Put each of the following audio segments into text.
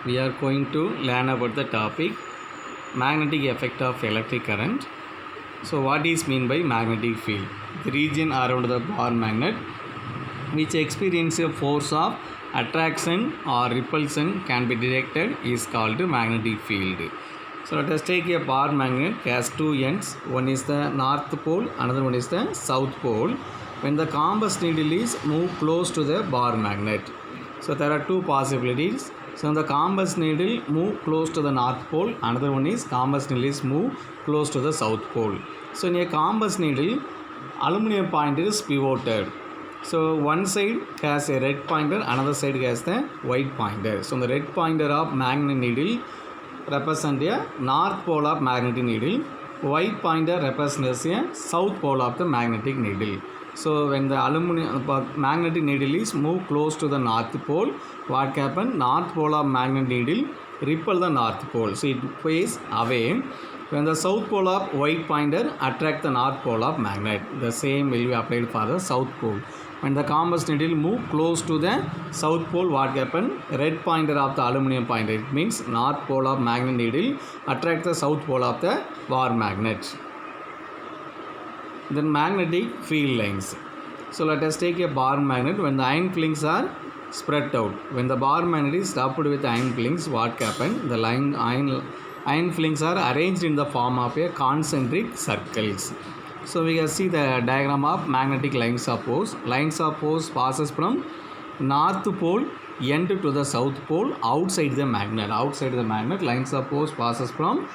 we are going to learn about the topic magnetic effect of electric current. So what is mean by magnetic field? The region around the bar magnet which experience a force of attraction or repulsion can be detected is called magnetic field. So let us take a bar magnet has two ends. One is the north pole, another one is the south pole. When the compass needle is moved close to the bar magnet, so there are two possibilities. So the compass needle move close to the north pole, another one is compass needle is move close to the south pole. So in a compass needle, aluminum pointer is pivoted. So one side has a red pointer, another side has the white pointer. So the red pointer of magnetic needle represent a north pole of magnetic needle. White pointer represents a south pole of the magnetic needle. So when the magnetic needle is moved close to the north pole, what happen? North pole of magnetic needle repel the north pole, so it faces away. When the south pole of white pointer attract the north pole of magnet, the same will be applied for the south pole. When the compass needle move close to the south pole, what happen? Red pointer of the aluminum pointer, it means north pole of magnet needle attract the south pole of the bar magnet. Then magnetic field lines. So let us take a bar magnet. When the iron flings are spread out, when the bar magnet is stopped with iron flings, what happen? The iron flings are arranged in the form of a concentric circles. So we can see the diagram of magnetic lines of force. Lines of force passes from north pole end to the south pole outside the magnet. Outside the magnet, lines of force passes from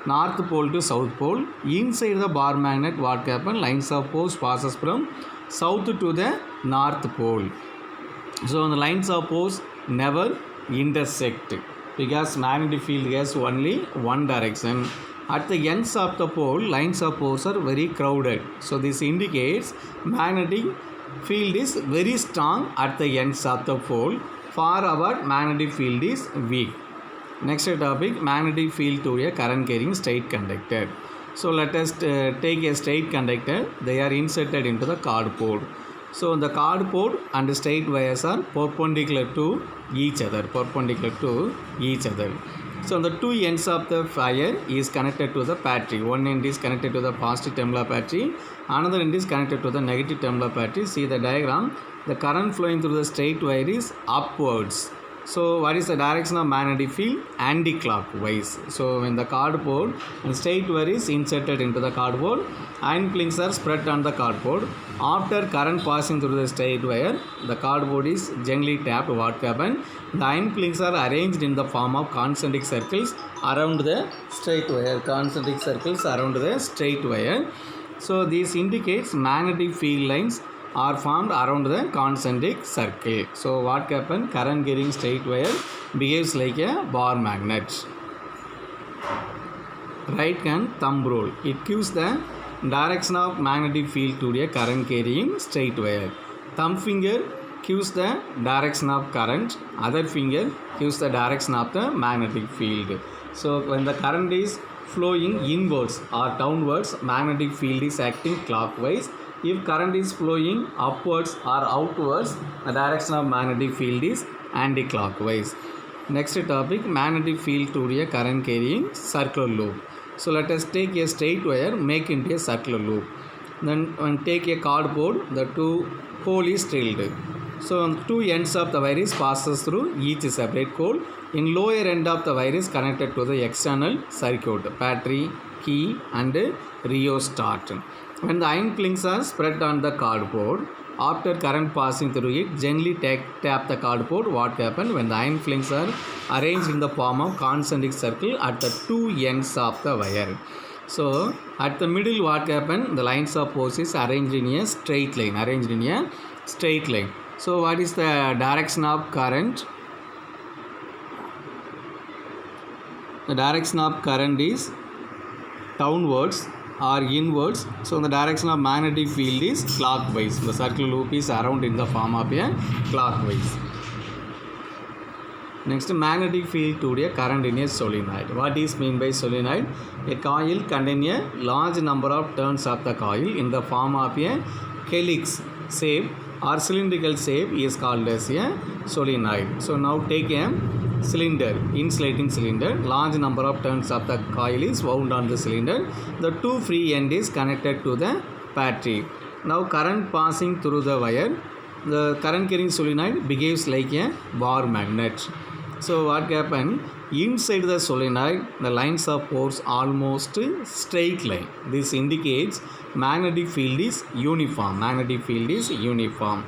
north pole to south pole. Inside the bar magnet, what happen? Lines of force passes from south to the north pole. So the lines of force never intersect because magnetic field has only one direction. At the ends of the pole, lines of force are very crowded. So this indicates magnetic field is very strong at the ends of the pole. Far apart, magnetic field is weak. Next topic, magnetic field to a current carrying straight conductor. So let us take a straight conductor. They are inserted into the cardboard. So the cardboard and straight wires are perpendicular to each other. So the two ends of the wire is connected to the battery. One end is connected to the positive terminal battery. Another end is connected to the negative terminal battery. See the diagram. The current flowing through the straight wire is upwards. So what is the direction of magnetic field? Anti-clockwise. So when the cardboard and straight wire is inserted into the cardboard, iron flings are spread on the cardboard. After current passing through the straight wire, the cardboard is gently tapped. What happens? The iron flings are arranged in the form of concentric circles around the straight wire. So this indicates magnetic field lines are formed around the concentric circle. So what happens? Current carrying straight wire behaves like a bar magnet. Right hand thumb rule. It gives the direction of magnetic field to a current carrying straight wire. Thumb finger gives the direction of current. Other finger gives the direction of the magnetic field. So when the current is flowing inwards or downwards, magnetic field is acting clockwise. If current is flowing upwards or outwards, the direction of magnetic field is anti-clockwise. Next topic, magnetic field to a current carrying circular loop. So let us take a straight wire, make into a circular loop. Then when take a cardboard, the two pole is drilled. So two ends of the wire is passes through each separate pole. In lower end of the wire is connected to the external circuit, battery, key and rheostat. When the iron flings are spread on the cardboard, after current passing through it, gently tap the cardboard. What happens? When the iron flings are arranged in the form of concentric circle at the two ends of the wire. So at the middle, what happens? The lines of force is arranged in a straight line. So what is the direction of current? The direction of current is downwards or inwards. So the direction of magnetic field is clockwise. The circular loop is around in the form of a clockwise. Next, magnetic field to a current in a solenoid. What is mean by solenoid? A coil contains a large number of turns of the coil in the form of a helix shape or cylindrical shape is called as a solenoid. So now take a cylinder, insulating cylinder. Large number of turns of the coil is wound on the cylinder. The two free end is connected to the battery. Now current passing through the wire. The current carrying solenoid behaves like a bar magnet. So what happened? Inside the solenoid, the lines of force almost straight line. This indicates magnetic field is uniform. Magnetic field is uniform.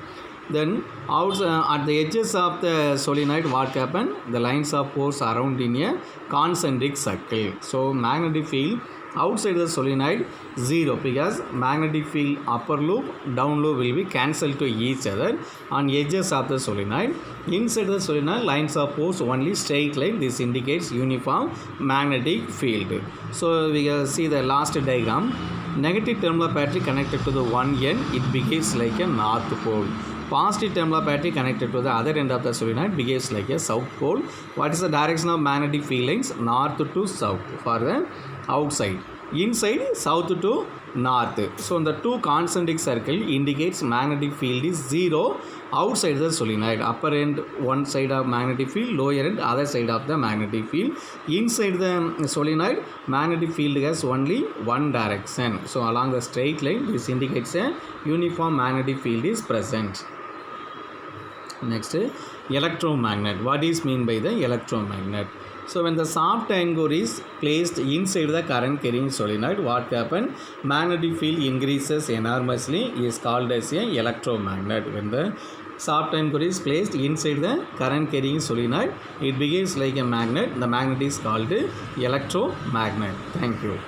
Then at the edges of the solenoid, what happened? The lines of force around in a concentric circle. So magnetic field outside the solenoid 0, because magnetic field upper loop, down loop will be cancelled to each other on edges of the solenoid. Inside the solenoid, lines of force only straight line. This indicates uniform magnetic field. So we see the last diagram. Negative terminal battery connected to the one end, it behaves like a north pole. Positive terminal battery connected to the other end of the solenoid behaves like a south pole. What is the direction of magnetic field lines? North to south for the outside. Inside, south to north. So the two concentric circle indicates magnetic field is 0 outside the solenoid. Upper end one side of magnetic field, lower end other side of the magnetic field. Inside the solenoid, magnetic field has only one direction. So along the straight line, this indicates a uniform magnetic field is present. Next, electromagnet. What is mean by the electromagnet? So when the soft anchor is placed inside the current carrying solenoid, what happens? Magnetic field increases enormously, is called as a electromagnet. When the soft anchor is placed inside the current carrying solenoid, it behaves like a magnet. The magnet is called electromagnet. Thank you.